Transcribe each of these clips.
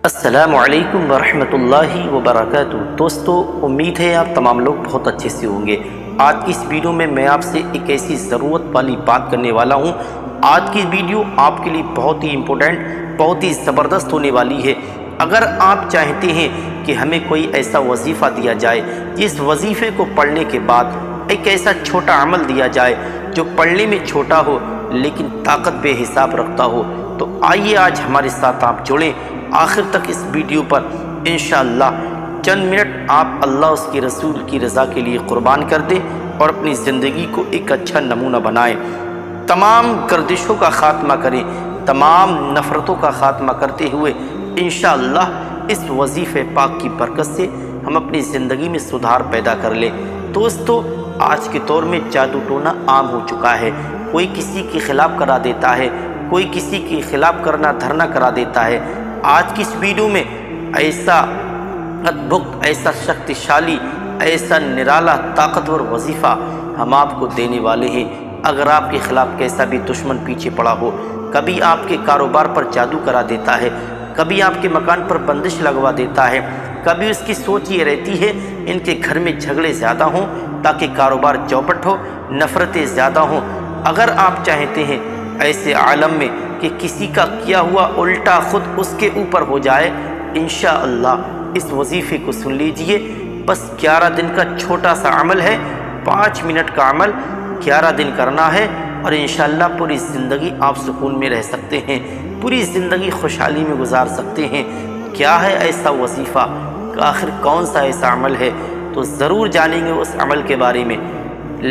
السلام علیکم ورحمۃ اللہ وبرکاتہ۔ دوستو، امید ہے آپ تمام لوگ بہت اچھے سے ہوں گے۔ آج کی اس ویڈیو میں آپ سے ایک ایسی ضرورت والی بات کرنے والا ہوں۔ آج کی ویڈیو آپ کے لیے بہت ہی امپورٹنٹ، بہت ہی زبردست ہونے والی ہے۔ اگر آپ چاہتے ہیں کہ ہمیں کوئی ایسا وظیفہ دیا جائے جس وظیفے کو پڑھنے کے بعد ایک ایسا چھوٹا عمل دیا جائے جو پڑھنے میں چھوٹا ہو لیکن طاقت بے حساب رکھتا ہو، تو آئیے آج ہمارے ساتھ آپ جڑیں آخر تک اس ویڈیو پر۔ انشاءاللہ چند منٹ آپ اللہ اس کی رسول کی رضا کے لیے قربان کر دیں اور اپنی زندگی کو ایک اچھا نمونہ بنائیں۔ تمام گردشوں کا خاتمہ کریں، تمام نفرتوں کا خاتمہ کرتے ہوئے انشاءاللہ اس وظیفے پاک کی برکت سے ہم اپنی زندگی میں سدھار پیدا کر لیں۔ دوستو، آج کے دور میں جادو ٹونا عام ہو چکا ہے۔ کوئی کسی کے خلاف کرا دیتا ہے، کوئی کسی کے خلاف کرنا دھرنا کرا دیتا ہے۔ آج کی اس ویڈیو میں ایسا ادبھت، ایسا شکتیشالی، ایسا نرالا طاقتور وظیفہ ہم آپ کو دینے والے ہیں۔ اگر آپ کے خلاف کیسا بھی دشمن پیچھے پڑا ہو، کبھی آپ کے کاروبار پر جادو کرا دیتا ہے، کبھی آپ کے مکان پر بندش لگوا دیتا ہے، کبھی اس کی سوچ یہ رہتی ہے ان کے گھر میں جھگڑے زیادہ ہوں تاکہ کاروبار چوپٹ ہو، نفرتیں زیادہ ہوں۔ اگر آپ چاہتے ہیں ایسے عالم میں کہ کسی کا کیا ہوا الٹا خود اس کے اوپر ہو جائے، انشاءاللہ اس وظیفے کو سن لیجئے۔ بس 11 دن کا چھوٹا سا عمل ہے، 5 منٹ کا عمل 11 دن کرنا ہے اور انشاءاللہ پوری زندگی آپ سکون میں رہ سکتے ہیں، پوری زندگی خوشحالی میں گزار سکتے ہیں۔ کیا ہے ایسا وظیفہ، آخر کون سا ایسا عمل ہے، تو ضرور جانیں گے اس عمل کے بارے میں۔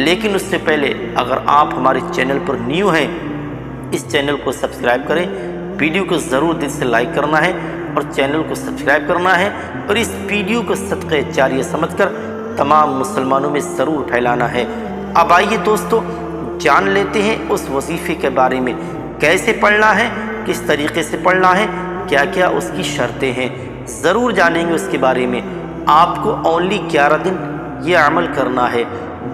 لیکن اس سے پہلے اگر آپ ہمارے چینل پر نیو ہیں، اس چینل کو سبسکرائب کریں، ویڈیو کو ضرور دل سے لائک کرنا ہے اور چینل کو سبسکرائب کرنا ہے، اور اس ویڈیو کو صدقہ جاریہ سمجھ کر تمام مسلمانوں میں ضرور پھیلانا ہے۔ اب آئیے دوستو، جان لیتے ہیں اس وظیفے کے بارے میں، کیسے پڑھنا ہے، کس طریقے سے پڑھنا ہے، کیا کیا اس کی شرطیں ہیں، ضرور جانیں گے اس کے بارے میں۔ آپ کو اونلی 11 دن یہ عمل کرنا ہے،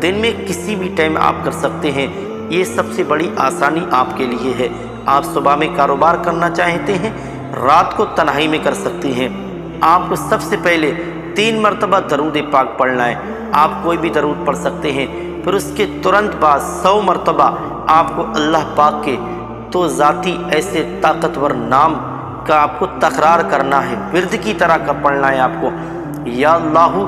دن میں کسی بھی ٹائم آپ کر سکتے ہیں۔ یہ سب سے بڑی آسانی آپ کے لیے ہے۔ آپ صبح میں کاروبار کرنا چاہتے ہیں، رات کو تنہائی میں کر سکتے ہیں۔ آپ کو سب سے پہلے 3 مرتبہ درود پاک پڑھنا ہے۔ آپ کوئی بھی درود پڑھ سکتے ہیں، پھر اس کے ترنت بعد 100 مرتبہ آپ کو اللہ پاک کے تو ذاتی ایسے طاقتور نام کا آپ کو تکرار کرنا ہے، ورد کی طرح کا پڑھنا ہے آپ کو۔ یا اللہ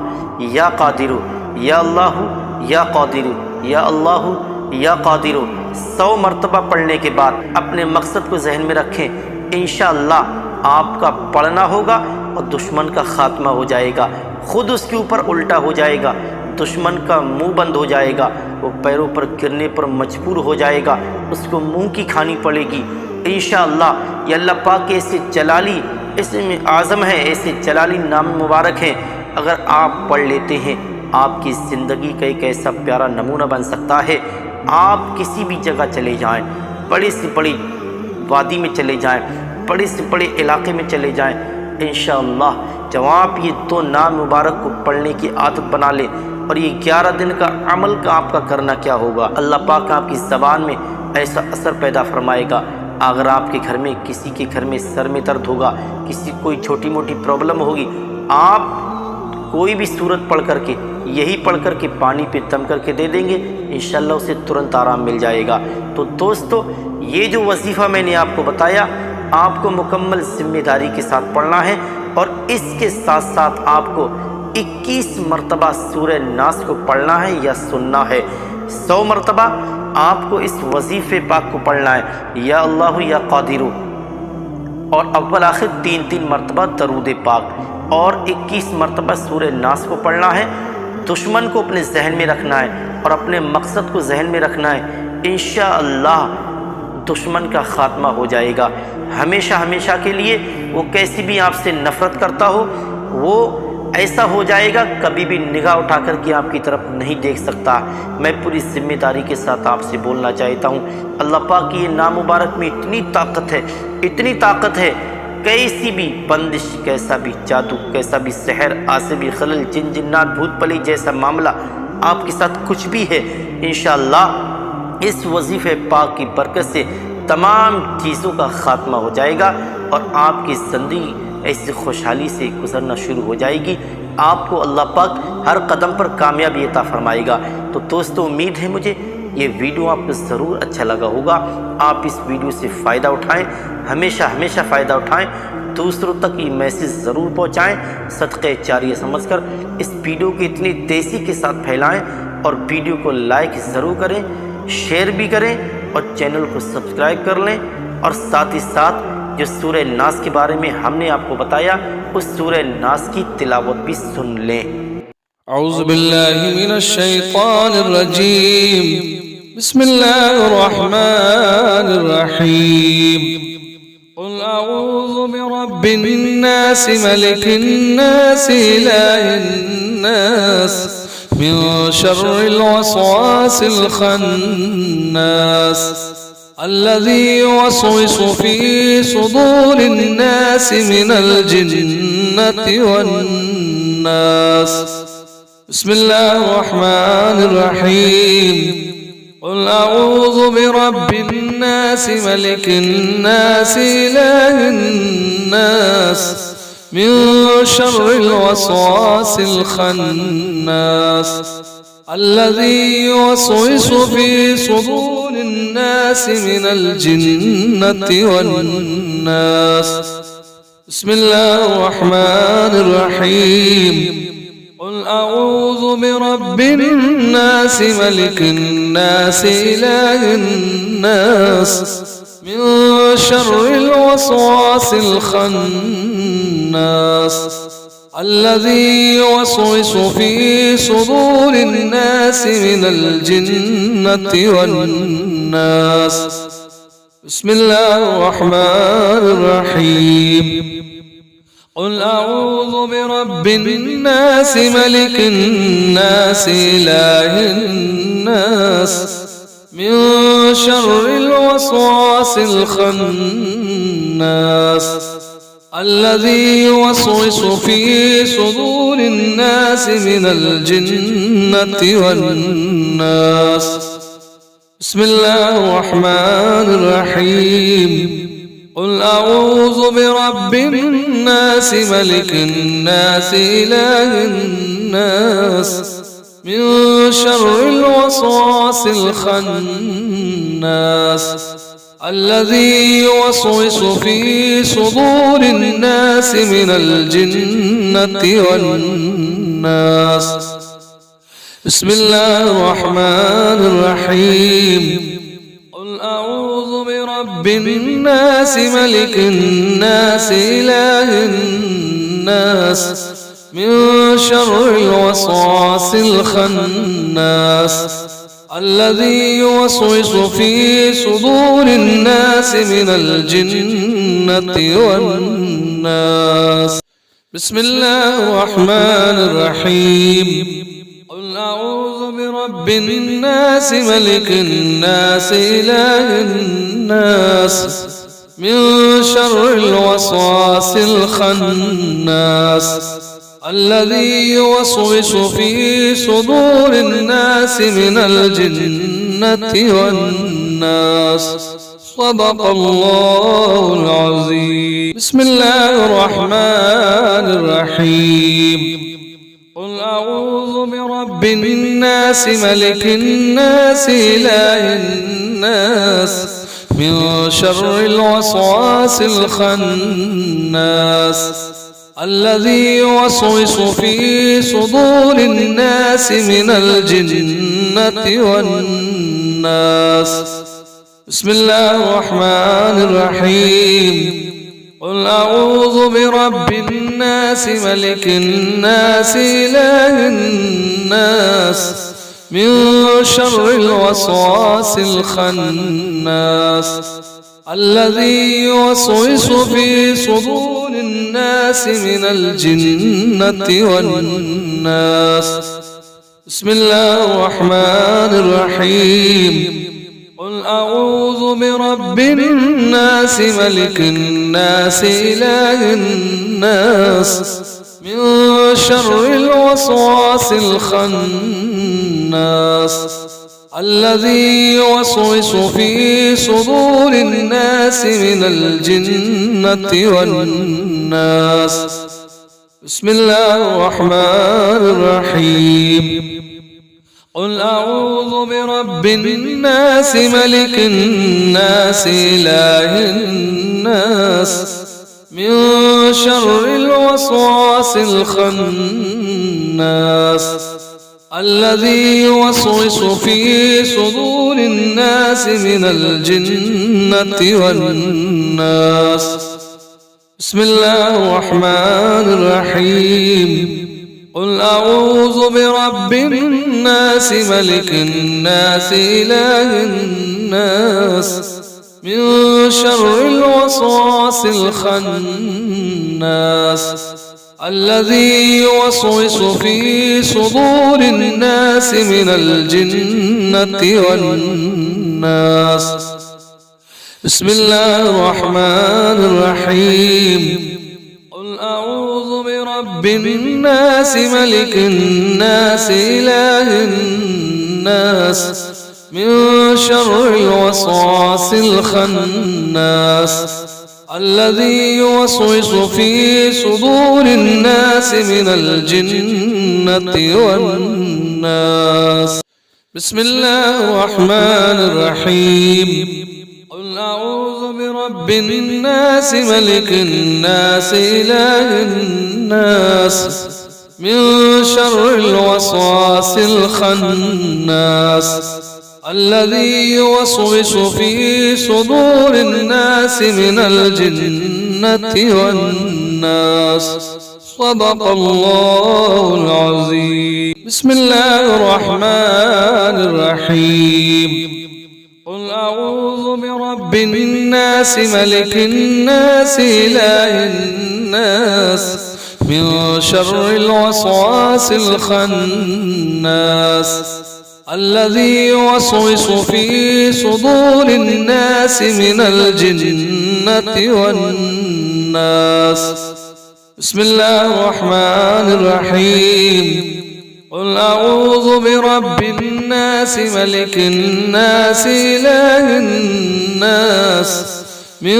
یا قادر، یا اللہ یا قادر، یا اللہ یا قادر 100 مرتبہ پڑھنے کے بعد اپنے مقصد کو ذہن میں رکھیں۔ انشاءاللہ آپ کا پڑھنا ہوگا اور دشمن کا خاتمہ ہو جائے گا، خود اس کے اوپر الٹا ہو جائے گا، دشمن کا منہ بند ہو جائے گا، وہ پیروں پر گرنے پر مجبور ہو جائے گا، اس کو منہ کی کھانی پڑے گی۔ انشاءاللہ یہ اللہ پاک کے ایسے جلالی اسم اعظم ہے، ایسے جلالی نام مبارک ہیں، اگر آپ پڑھ لیتے ہیں آپ کی زندگی کا ایک ایسا پیارا نمونہ بن سکتا ہے۔ آپ کسی بھی جگہ چلے جائیں، بڑی سے بڑی وادی میں چلے جائیں، بڑے سے بڑے علاقے میں چلے جائیں، انشاءاللہ جب آپ یہ 2 نام مبارک کو پڑھنے کی عادت بنا لیں، اور یہ 11 دن کا عمل کا آپ کا کرنا کیا ہوگا، اللہ پاک آپ کی زبان میں ایسا اثر پیدا فرمائے گا۔ اگر آپ کے گھر میں کسی کے گھر میں سر میں درد ہوگا، کسی کوئی چھوٹی موٹی پرابلم ہوگی، آپ کوئی بھی سورت پڑھ کر کے، یہی پڑھ کر کے پانی پہ دم کر کے دے دیں گے، انشاءاللہ اسے ترنت آرام مل جائے گا۔ تو دوستو، یہ جو وظیفہ میں نے آپ کو بتایا، آپ کو مکمل ذمہ داری کے ساتھ پڑھنا ہے، اور اس کے ساتھ ساتھ آپ کو 21 مرتبہ سورہ ناس کو پڑھنا ہے یا سننا ہے۔ 100 مرتبہ آپ کو اس وظیفے پاک کو پڑھنا ہے، یا اللہ یا قادر، اور اول آخر 3 مرتبہ درود پاک، اور 21 مرتبہ سورہ ناس کو پڑھنا ہے۔ دشمن کو اپنے ذہن میں رکھنا ہے اور اپنے مقصد کو ذہن میں رکھنا ہے، انشاءاللہ دشمن کا خاتمہ ہو جائے گا ہمیشہ ہمیشہ کے لیے۔ وہ کیسی بھی آپ سے نفرت کرتا ہو، وہ ایسا ہو جائے گا کبھی بھی نگاہ اٹھا کر کے آپ کی طرف نہیں دیکھ سکتا۔ میں پوری ذمہ داری کے ساتھ آپ سے بولنا چاہتا ہوں، اللہ پاک کی یہ نام مبارک میں اتنی طاقت ہے، اتنی طاقت ہے، کیسی بھی بندش، کیسا بھی جادو، کیسا بھی سحر، عاصبی خلل، جن جنات، بھوت پلی جیسا معاملہ آپ کے ساتھ کچھ بھی ہے، انشاءاللہ اس وظیفے پاک کی برکت سے تمام چیزوں کا خاتمہ ہو جائے گا، اور آپ کی ऐसी खुशहाली से गुजरना शुरू हो जाएगी। आपको अल्लाह पाक हर कदम पर कामयाबी अता फरमाएगा। तो दोस्तों, उम्मीद है मुझे ये वीडियो आपको ज़रूर अच्छा लगा होगा। आप इस वीडियो से फ़ायदा उठाएं, हमेशा हमेशा फ़ायदा उठाएं, दूसरों तक ये मैसेज ज़रूर पहुंचाएं। सदक़े जारिया समझकर इस वीडियो को इतनी तेज़ी के साथ फैलाएं और वीडियो को लाइक ज़रूर करें, शेयर भी करें और चैनल को सब्सक्राइब कर लें। और साथ ही साथ जो सूरह नास के बारे में हमने आपको बताया, उस सूरह नास की तिलावत भी सुन लें। औज़ु बिल्लाहि मिनश शैतानिर रजीम। बिस्मिल्लाहिर रहमानिर रहीम। क़ुल अऊज़ु बिरब्बिन नास मलिकिन नास इलाहिन नास मिन शर्रिल वस्वासिल खन्नास अल्लज़ी युवस्विसु फ़ी सुदूरिन नास मिनल जिन्नति वन नास। बिस्मिल्लाहिर रहमानिर रहीम। क़ुल अऊज़ु बिरब्बिन नास मलिकिन नास इलाहिन नास मिन शर्रिल वस्वासिल खन्नास अल्लज़ी युवस्विसु फ़ी सुदूरिन नास मिनल जिन्नति वन नास। बिस्मिल्लाहिर रहमानिर रहीम। क़ुल अऊज़ु बिरब्बिन नास मलिकिन नास इलाहिन नास मिन शर्रिल वस्वासिल खन्नास अल्लज़ी युवस्विसु फ़ी सुदूरिन नास मिनल जिन्नति वन नास। बिस्मिल्लाहिर रहमानिर रहीम। क़ुल अऊज़ु बिरब्बिन नास मलिकिन नास इलाहिन नास मिन शर्रिल वस्वासिल खन्नास अल्लज़ी युवस्विसु फ़ी सुदूरिन नास मिनल जिन्नति वन नास। बिस्मिल्लाहिर रहमानिर रहीम। क़ुल अऊज़ु बिरब्बिन नास मलिकिन नास इलाहिन नास मिन शर्रिल वस्वासिल खन्नास अल्लज़ी युवस्विसु फ़ी सुदूरिन नास मिनल जिन्नति वन नास। बिस्मिल्लाहिर रहमानिर रहीम। क़ुल अऊज़ु बिरब्बिन नास मलिकिन नास इलाहिन नास मिन शर्रिल वस्वासिल खन्नास अल्लज़ी युवस्विसु फ़ी सुदूरिन नास मिनल जिन्नति वन नास। बिस्मिल्लाहिर रहमानिर रहीम। क़ुल अऊज़ु बिरब्बिन नास मलिकिन नास इलाहिन नास मिन शर्रिल वस्वासिल खन्नास अल्लज़ी युवस्विसु फ़ी सुदूरिन नास मिनल जिन्नति वन नास। सदक़ल्लाहुल अज़ीम। बिस्मिल्लाहिर रहमानिर रहीम। क़ुल अऊज़ु बिरब्बिन नास मलिकिन नास इलाहिन नास मिन शर्रिल वस्वासिल खन्नास अल्लज़ी युवस्विसु फ़ी सुदूरिन नास मिनल जिन्नति वन नास। बिस्मिल्लाहिर रहमानिर रहीम। क़ुल अऊज़ु बिरब्बिन नास मलिकिन नास इलाहिन नास मिन शर्रिल वस्वासिल खन्नास अल्लज़ी युवस्विसु फ़ी सुदूरिन नास मिनल जिन्नति वन नास। बिस्मिल्लाहिर रहमानिर रहीम। क़ुल अऊज़ु बिरब्बिन नास मलिकिन नास इलाहिन नास मिन शर्रिल वस्वासिल खन्नास अल्लज़ी युवस्विसु फ़ी सुदूरिन नास मिनल जिन्नति वन الناس. بسم الله الرحمن الرحيم. قل أعوذ برب الناس ملك الناس إله الناس من شر الوسواس الخناس الذي يوسوس في صدور الناس من الجنة والناس. بسم الله الرحمن الرحيم. قل أعوذ برب الناس ملك الناس إله الناس من شر الوسواس الخناس الذي يوسوس في صدور الناس من الجنة والناس. بسم الله الرحمن الرحيم. قل أعوذ برب الناس ملك الناس إله الناس من شر الوسواس الخناس الذي يوسوس في صدور الناس من الجنة والناس. بسم الله الرحمن الرحيم. قل أعوذ برب الناس ملك الناس إله الناس من شر الوسواس الخناس الذي يوسوس في صدور الناس من الجنة والناس. صدق الله العظيم. بسم الله الرحمن الرحيم. قل أعوذ برب الناس ملك الناس إله الناس من شر الوسواس الخناس الذي يوسوس في صدور الناس من الجنة والناس. بسم الله الرحمن الرحيم. قل أعوذ برب الناس ملك الناس إله الناس من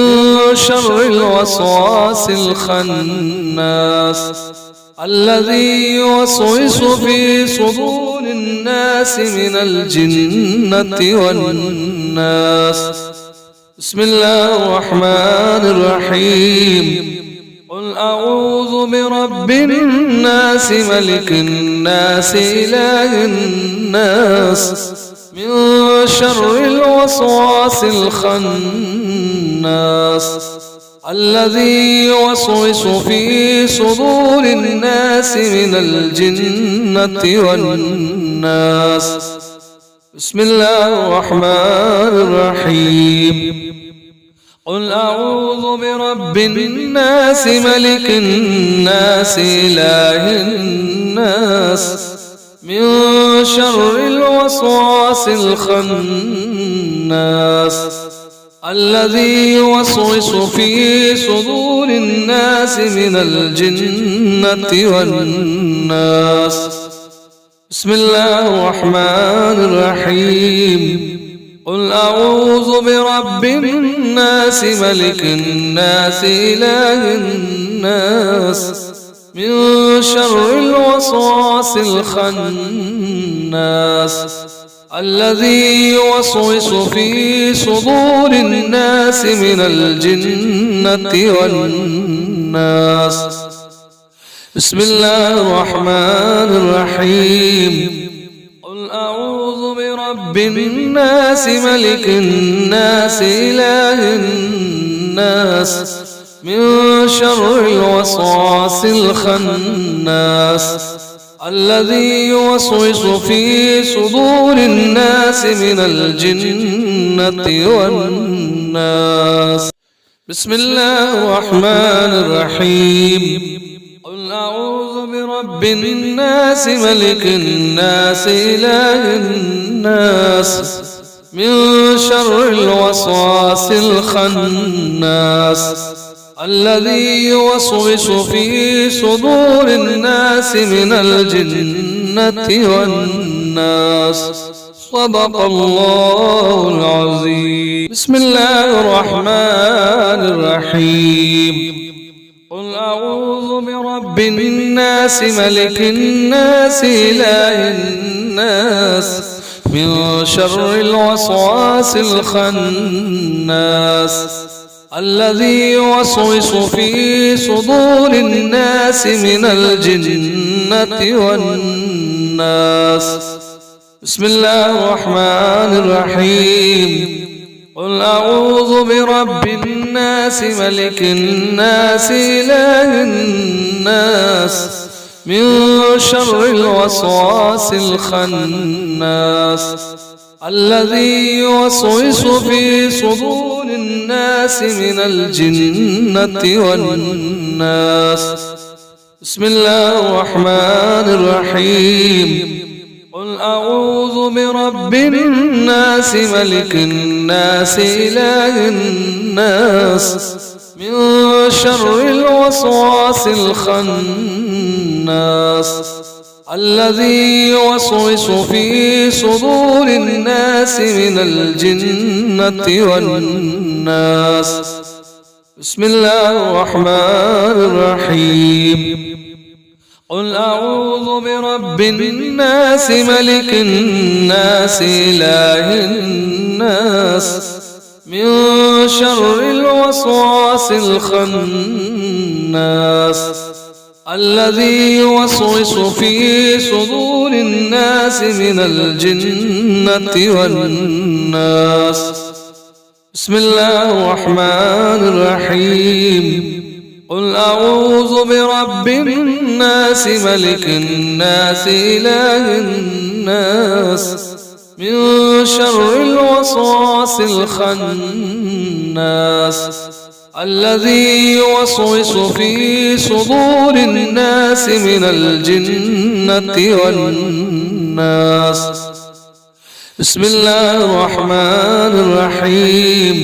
شر الوسواس الخناس الذي يوسوس في صدور الناس من الجنة والناس. بسم الله الرحمن الرحيم. قل أعوذ برب الناس ملك الناس إله الناس من شر الوسواس الخناس الذي يوسوس في صدور الناس من الجنة والناس. بسم الله الرحمن الرحيم. قل أعوذ برب الناس ملك الناس إله الناس من شر الوسواس الخناس الذي يوسوس في صدور الناس من الجنة والناس. بسم الله الرحمن الرحيم. قل أعوذ برب الناس ملك الناس إله الناس من شر الوسواس الخناس الذي يوسوس في صدور الناس من الجنة والناس. بسم الله الرحمن الرحيم. قل أعوذ برب الناس ملك الناس إله الناس من شر الوسواس الخناس الذي يوسوس في صدور الناس من الجنة والناس. بسم الله الرحمن الرحيم. قل أعوذ برب الناس ملك الناس إله الناس من شر الوسواس الخناس الذي يوسوس في صدور الناس من الجنة والناس. صدق الله العظيم. بسم الله الرحمن الرحيم. قل برب الناس ملك الناس إله الناس من شر الوسواس الخناس الذي يوسوس في صدور الناس من الجنة والناس. بسم الله الرحمن الرحيم. قل أعوذ برب الناس ملك الناس إله الناس من شر الوسواس الخناس الذي يوسوس في صدور الناس من الجنة والناس. بسم الله الرحمن الرحيم. قل أعوذ برب الناس ملك الناس إله الناس من شر الوسواس الخناس الذي يوسوس في صدور الناس من الجنة والناس. بسم الله الرحمن الرحيم. قل أعوذ برب الناس ملك الناس إله الناس من شر الوسواس الخناس الذي يوسوس في صدور الناس من الجنة والناس. بسم الله الرحمن الرحيم. قل أعوذ برب الناس ملك الناس إله الناس من شر الوسواس الخناس الذي يوسوس في صدور الناس من الجنة والناس. بسم الله الرحمن الرحيم.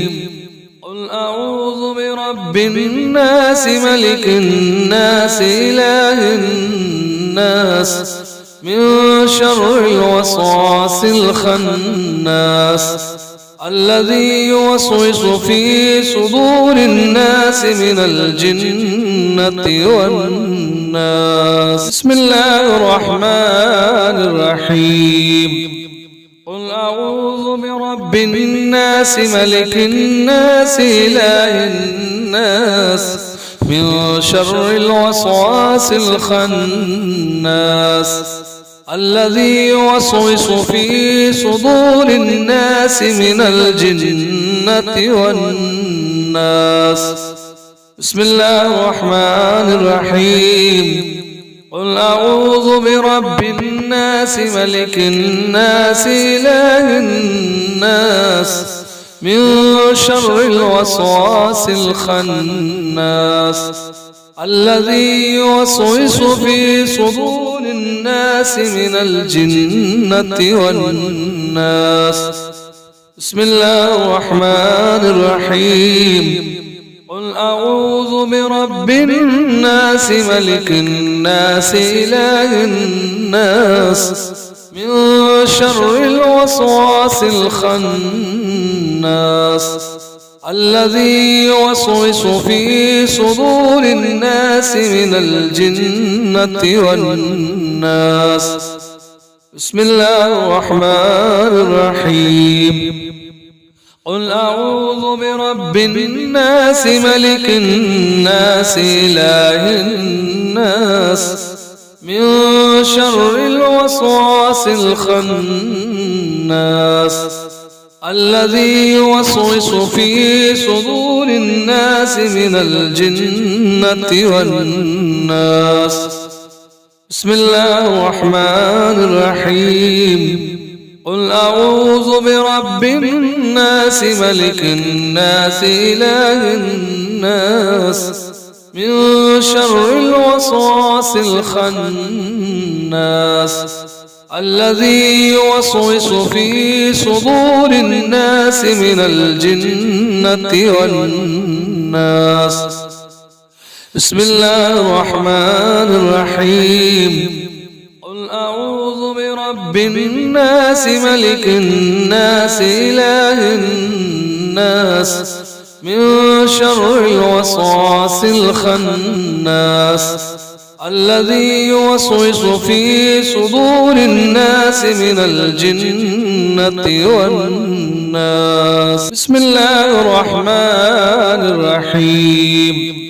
قل أعوذ برب الناس ملك الناس إله الناس من شر الوسواس الخناس الذي يوسوس في صدور الناس من الجنة والناس. بسم الله الرحمن الرحيم. قل أعوذ برب الناس ملك الناس إله الناس من شر الوسواس الخناس الذي يوسوس في صدور الناس من الجنة والناس. بسم الله الرحمن الرحيم. قل أعوذ برب الناس ملك الناس إله الناس من شر الوسواس الخناس الذي يوسوس في صدور الناس من الجنة والناس. بسم الله الرحمن الرحيم. قل أعوذ برب الناس ملك الناس إله الناس من شر الوسواس الخناس الذي يوسوس في صدور الناس من الجنة والناس. بسم الله الرحمن الرحيم. قل أعوذ برب الناس ملك الناس إله الناس من شر الوسواس الخناس الذي يوسوس في صدور الناس من الجنة والناس. بسم الله الرحمن الرحيم. قل أعوذ برب الناس ملك الناس إله الناس من شر الوسواس الخناس الذي يوسوس في صدور الناس من الجنة والناس. بسم الله الرحمن الرحيم. قل أعوذ برب الناس ملك الناس إله الناس من شر الوسواس الخناس الذي يوسوس في صدور الناس من الجنة والناس. بسم الله الرحمن الرحيم.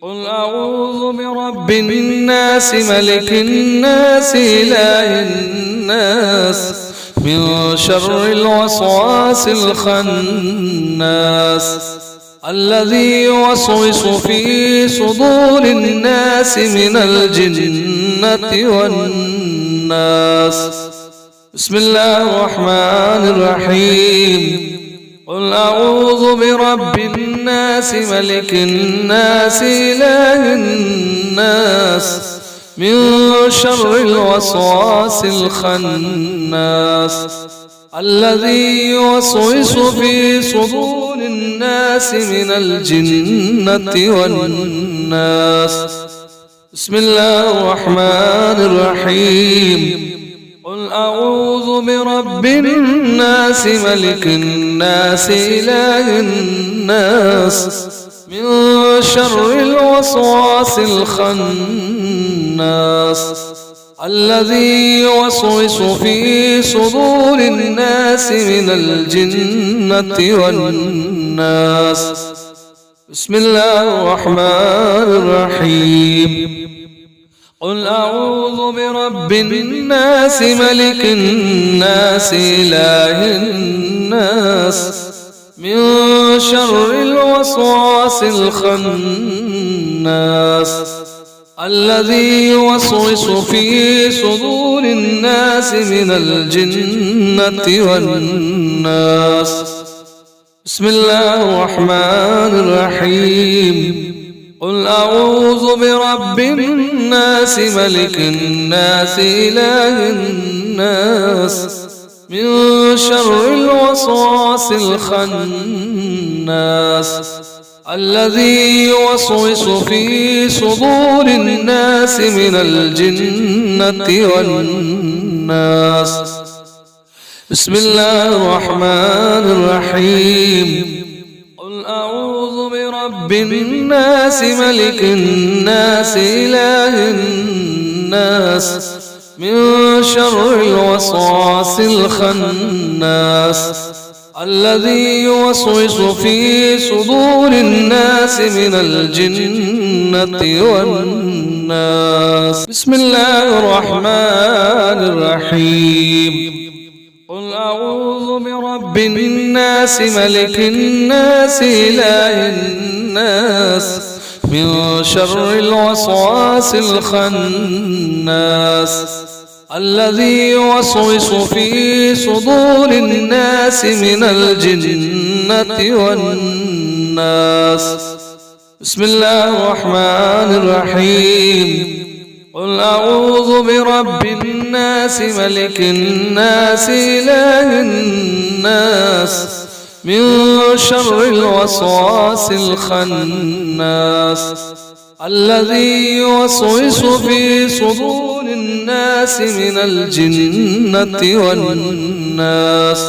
قل أعوذ برب الناس ملك الناس إله الناس من شر الوسواس الخناس الذي يوسوس في صدور الناس من الجنة والناس. بسم الله الرحمن الرحيم. قل أعوذ برب الناس ملك الناس إله الناس من شر الوسواس الخناس الذي يوسوس في صدور الناس من الجنة والناس. بسم الله الرحمن الرحيم. قل أعوذ برب الناس ملك الناس إله الناس من شر الوسواس الخناس الذي يوسوس في صدور الناس من الجنة والناس. بسم الله الرحمن الرحيم. قل أعوذ برب الناس ملك الناس إله الناس من شر الوسواس الخناس الذي يوسوس في صدور الناس من الجنة والناس. بسم الله الرحمن الرحيم. قل أعوذ برب الناس ملك الناس إله الناس من شر الوسواس الخناس الذي يوسوس في صدور الناس من الجنة والناس. بسم الله الرحمن الرحيم. قل أعوذ برب الناس ملك الناس إله الناس من شر الوسواس الخناس الذي يوسوس في صدور الناس من الجنة والناس. بسم الله الرحمن الرحيم. قل أعوذ برب الناس ملك الناس إله الناس من شر الوسواس الخناس الذي يوسوس في صدور الناس من الجنة والناس. بسم الله الرحمن الرحيم. قل أعوذ برب الناس ملك الناس إله الناس من شر الوسواس الخناس الذي يوسوس في صدور الناس من الجنة والناس.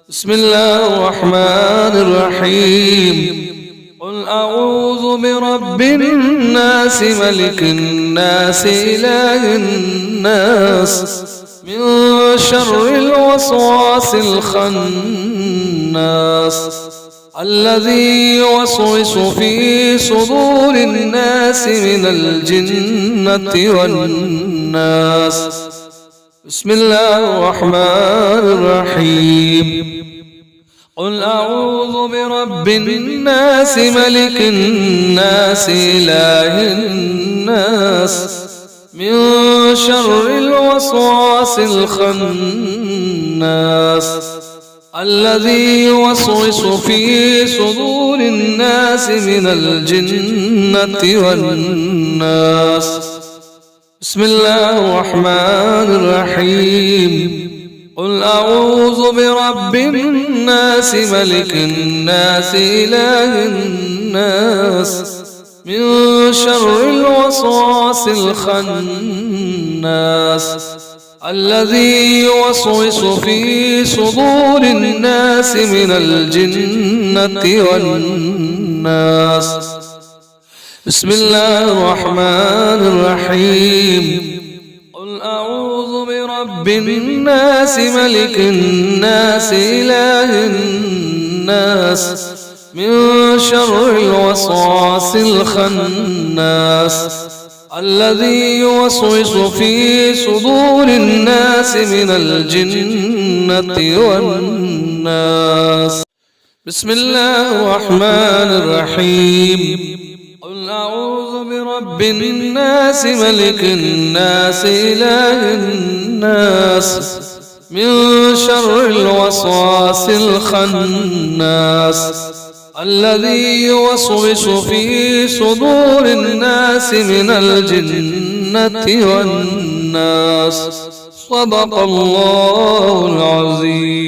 بسم الله الرحمن الرحيم. قل أعوذ برب الناس ملك الناس إله الناس من شر الوسواس الخناس الذي يوسوس في صدور الناس من الجنة والناس. بسم الله الرحمن الرحيم. قل أعوذ برب الناس ملك الناس إله الناس من شر الوسواس الخناس الذي يوسوس في صدور الناس من الجنة والناس. بسم الله الرحمن الرحيم. قل أعوذ برب الناس ملك الناس إله الناس من شر الوسواس الخناس الذي يوسوس في صدور الناس من الجنة والناس. بسم الله الرحمن الرحيم. قل أعوذ برب الناس ملك الناس إله الناس من شر الوسواس الخناس الذي يوسوس في صدور الناس من الجنة والناس. بسم الله الرحمن الرحيم. قل أعوذ برب الناس ملك الناس إله الناس من شر الوسواس الخناس الذي يوسوس في صدور الناس من الجنة والناس. صدق الله العظيم.